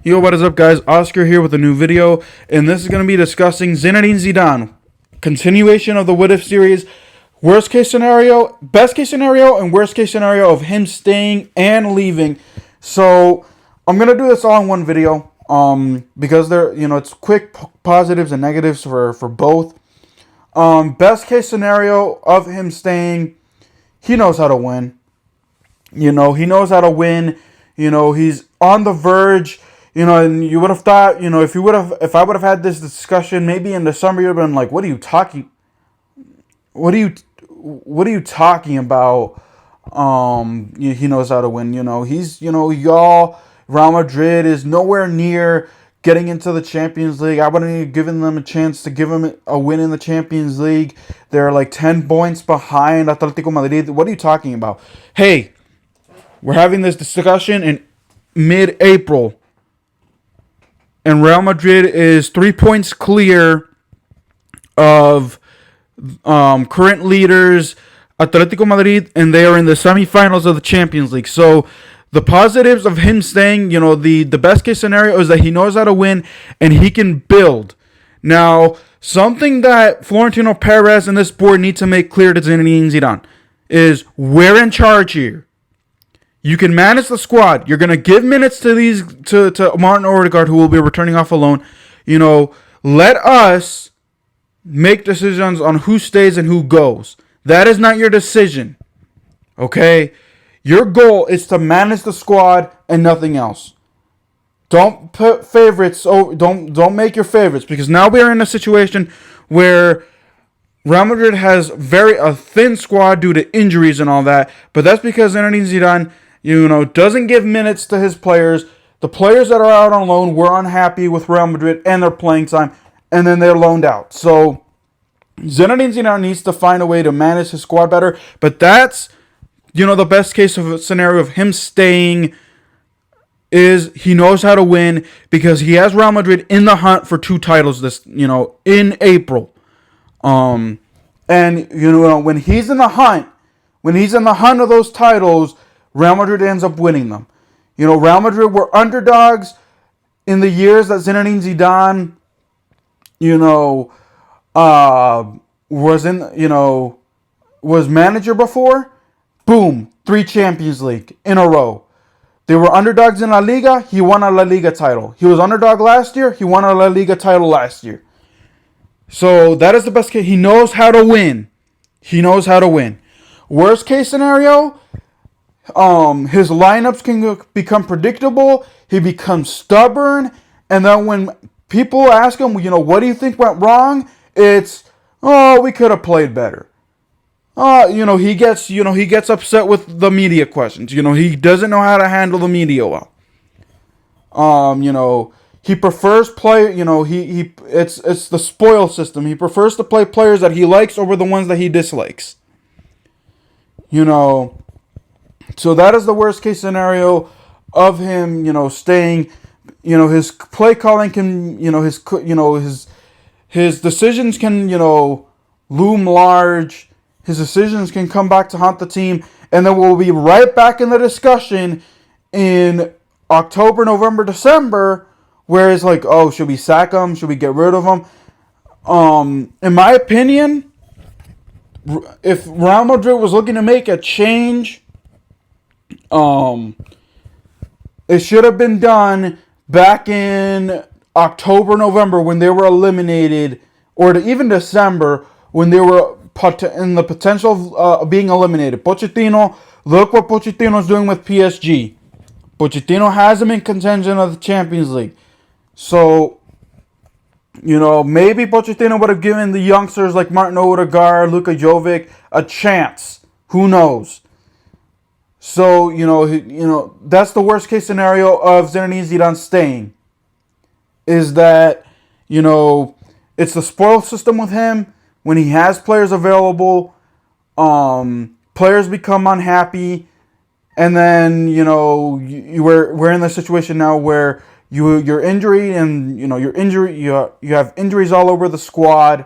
Yo, what is up, guys? Oscar here with a new video, and this is going to be discussing Zinedine Zidane, continuation of the What If series, worst case scenario, best case scenario, and worst case scenario of him staying and leaving. So I'm going to do this all in one video, because it's quick positives and negatives for both. Best case scenario of him staying, he knows how to win. He knows how to win. He's on the verge. And you would have thought, if I would have had this discussion maybe in the summer, you'd have been like, what are you talking about? He knows how to win. Y'all, Real Madrid is nowhere near getting into the Champions League. I wouldn't even given them a chance to give them a win in the Champions League. They're like 10 points behind Atletico Madrid. What are you talking about? Hey, we're having this discussion in mid-April, and Real Madrid is 3 points clear of current leaders, Atletico Madrid, and they are in the semifinals of the Champions League. So the positives of him staying, the best case scenario is that he knows how to win and he can build. Now, something that Florentino Perez and this board need to make clear to Zinedine Zidane is we're in charge here. You can manage the squad. You're going to give minutes to to Martin Odegaard, who will be returning off alone. Let us make decisions on who stays and who goes. That is not your decision. Okay? Your goal is to manage the squad and nothing else. Don't put favorites. Don't make your favorites, because now we are in a situation where Real Madrid has a thin squad due to injuries and all that, but that's because Zinedine Zidane, doesn't give minutes to his players. The players that are out on loan were unhappy with Real Madrid and their playing time, and then they're loaned out. So Zinedine Zidane needs to find a way to manage his squad better, but that's, the best case of a scenario of him staying is he knows how to win, because he has Real Madrid in the hunt for 2 titles in April. And when he's in the hunt of those titles, Real Madrid ends up winning them. Real Madrid were underdogs in the years that Zinedine Zidane, was manager before. Boom, 3 Champions League in a row. They were underdogs in La Liga. He won a La Liga title. He was underdog last year. He won a La Liga title last year. So that is the best case. He knows how to win. Worst case scenario, his lineups can become predictable. He becomes stubborn, and then when people ask him, what do you think went wrong? It's, we could have played better. He gets upset with the media questions. He doesn't know how to handle the media well. He prefers it's the spoil system. He prefers to play players that he likes over the ones that he dislikes. So that is the worst case scenario of him, staying. His play calling can, his decisions can, loom large. His decisions can come back to haunt the team, and then we'll be right back in the discussion in October, November, December, where it's like, should we sack him? Should we get rid of him? In my opinion, if Real Madrid was looking to make a change, it should have been done back in October, November, when they were eliminated, or even December, when they were in the potential of being eliminated. Pochettino, look what Pochettino's doing with PSG. Pochettino has them in contention of the Champions League. So, maybe Pochettino would have given the youngsters like Martin Odegaard, Luka Jovic a chance. Who knows? So, that's the worst case scenario of Zinedine Zidane staying. Is that, it's the spoil system with him. When he has players available, players become unhappy, and then we're in the situation now where you're injury and you have injuries all over the squad,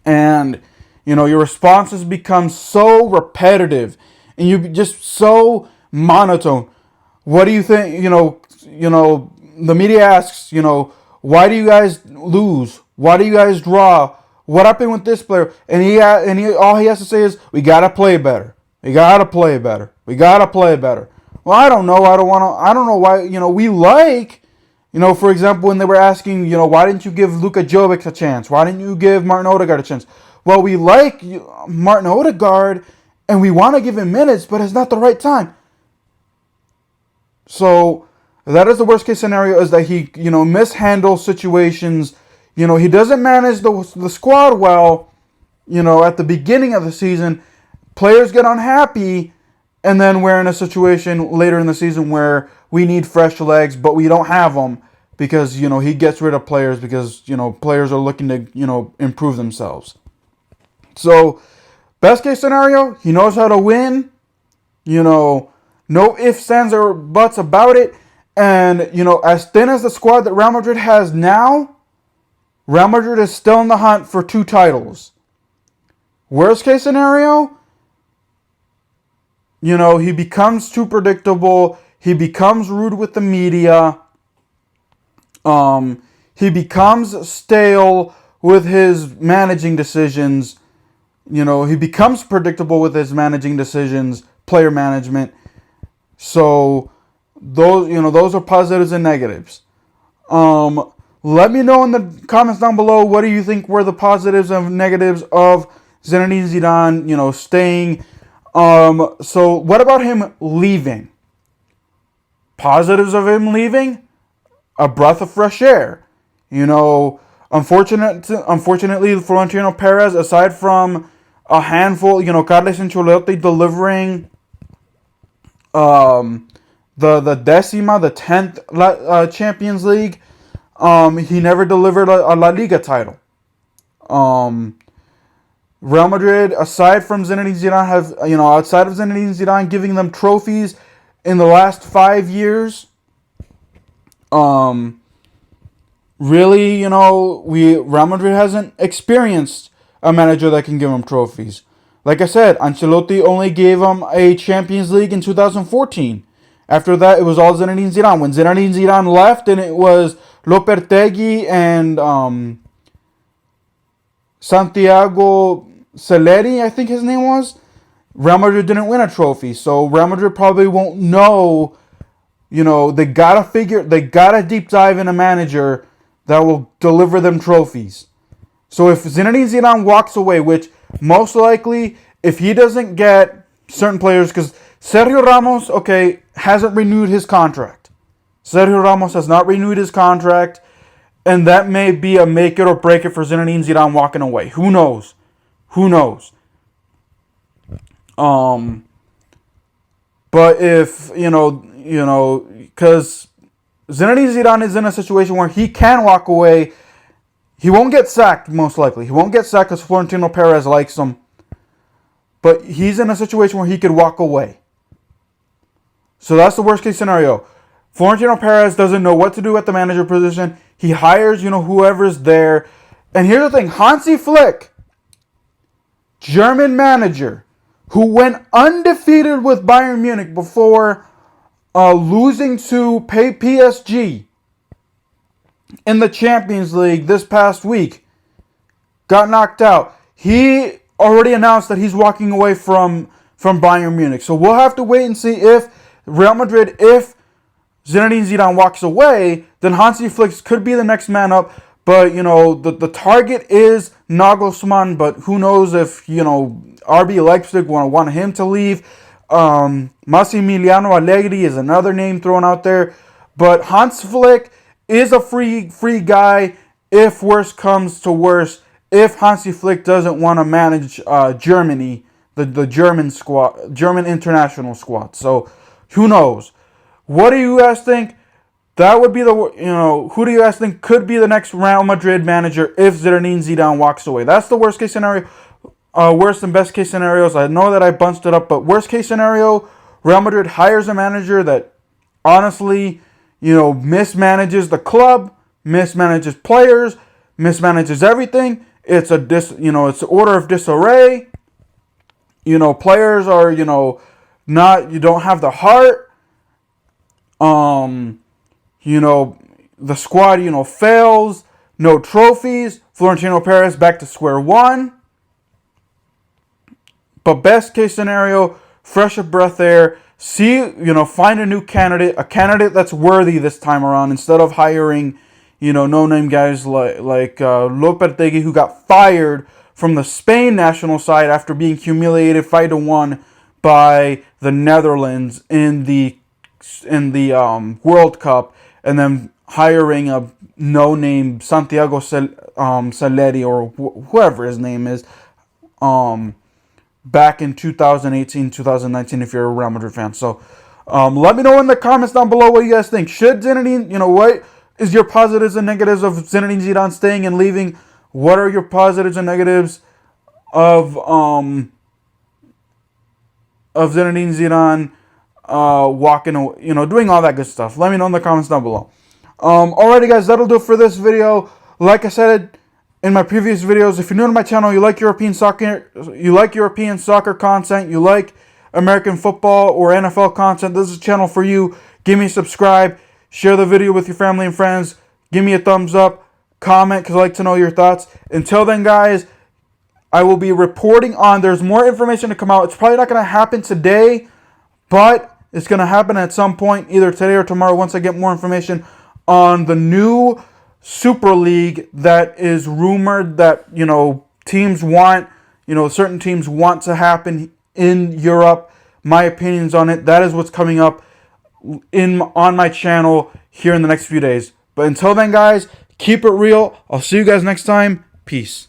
and your responses become so repetitive, and you just so monotone. What do you think? the media asks, why do you guys lose? Why do you guys draw? What happened with this player? And he all he has to say is, we gotta play better. We gotta play better. We gotta play better. Well, I don't know. I don't know why. We like. For example, when they were asking, why didn't you give Luka Jovic a chance? Why didn't you give Martin Odegaard a chance? Well, we like Martin Odegaard, and we want to give him minutes, but it's not the right time. So that is the worst case scenario, is that he, mishandles situations. He doesn't manage the squad well, at the beginning of the season. Players get unhappy, and then we're in a situation later in the season where we need fresh legs, but we don't have them because, he gets rid of players because, players are looking to, improve themselves. So, best case scenario, he knows how to win. No ifs, ands, or buts about it. And, as thin as the squad that Real Madrid has now, Real Madrid is still in the hunt for 2 titles. Worst case scenario, he becomes too predictable. He becomes rude with the media. He becomes stale with his managing decisions. He becomes predictable with his managing decisions, player management. So those are positives and negatives. Let me know in the comments down below, what do you think were the positives and negatives of Zinedine Zidane, staying. So what about him leaving? Positives of him leaving? A breath of fresh air. Unfortunately, Florentino Perez, aside from a handful, Carles Ancelotti delivering the 10th Champions League, he never delivered a La Liga title. Real Madrid, outside of Zinedine Zidane giving them trophies in the last 5 years, really, Real Madrid hasn't experienced a manager that can give them trophies. Like I said, Ancelotti only gave them a Champions League in 2014. After that, it was all Zinedine Zidane. When Zinedine Zidane left, and it was Lopetegui and Santiago Celeri, I think his name was, Real Madrid didn't win a trophy. So Real Madrid probably won't know. They gotta deep dive in a manager that will deliver them trophies. So if Zinedine Zidane walks away, which most likely, if he doesn't get certain players, because Sergio Ramos, hasn't renewed his contract. Sergio Ramos has not renewed his contract, and that may be a make it or break it for Zinedine Zidane walking away. Who knows? But if, because Zinedine Zidane is in a situation where he can walk away. He won't get sacked, most likely. He won't get sacked because Florentino Perez likes him. But he's in a situation where he could walk away. So that's the worst case scenario. Florentino Perez doesn't know what to do at the manager position. He hires, whoever's there. And here's the thing. Hansi Flick, German manager, who went undefeated with Bayern Munich before losing to PSG in the Champions League this past week, got knocked out. He already announced that he's walking away from Bayern Munich. So we'll have to wait and see if Real Madrid, if Zinedine Zidane walks away, then Hansi Flick could be the next man up. But, the target is Nagelsmann, but who knows if, RB Leipzig want him to leave. Massimiliano Allegri is another name thrown out there. But Hans Flick is a free guy if worse comes to worse. If Hansi Flick doesn't want to manage Germany, the German squad, German international squad. So who knows? What do you guys think? That would be who do you guys think could be the next Real Madrid manager if Zinedine Zidane walks away? That's the worst case scenario. Worst and best case scenarios. I know that I bunched it up, but worst case scenario, Real Madrid hires a manager that honestly, mismanages the club, mismanages players, mismanages everything. It's it's an order of disarray. Players are, not, you don't have the heart. the squad, fails, no trophies. Florentino Perez back to square one. But best case scenario, fresh of breath air. See, find a new candidate, a candidate that's worthy this time around, instead of hiring, no-name guys like Lopetegui, who got fired from the Spain national side after being humiliated 5-1 by the Netherlands in the World Cup, and then hiring a no-name Santiago Saleri, or whoever his name is, back in 2018, 2019, if you're a Real Madrid fan. So let me know in the comments down below what you guys think. Should Zinedine, what is your positives and negatives of Zinedine Zidane staying and leaving? What are your positives and negatives of Zinedine Zidane walking away, doing all that good stuff? Let me know in the comments down below. Alrighty, guys, that'll do it for this video. Like I said in my previous videos, if you're new to my channel, you like European soccer content, you like American football or NFL content, this is a channel for you. Give me a subscribe, share the video with your family and friends, give me a thumbs up, comment, because I like to know your thoughts. Until then, guys, I will be reporting on, there's more information to come out. It's probably not going to happen today, but it's going to happen at some point, either today or tomorrow, once I get more information on the new Super League that is rumored that, teams want, certain teams want to happen in Europe. My opinions on it, that is what's coming up on my channel here in the next few days. But until then, guys, keep it real. I'll see you guys next time. Peace.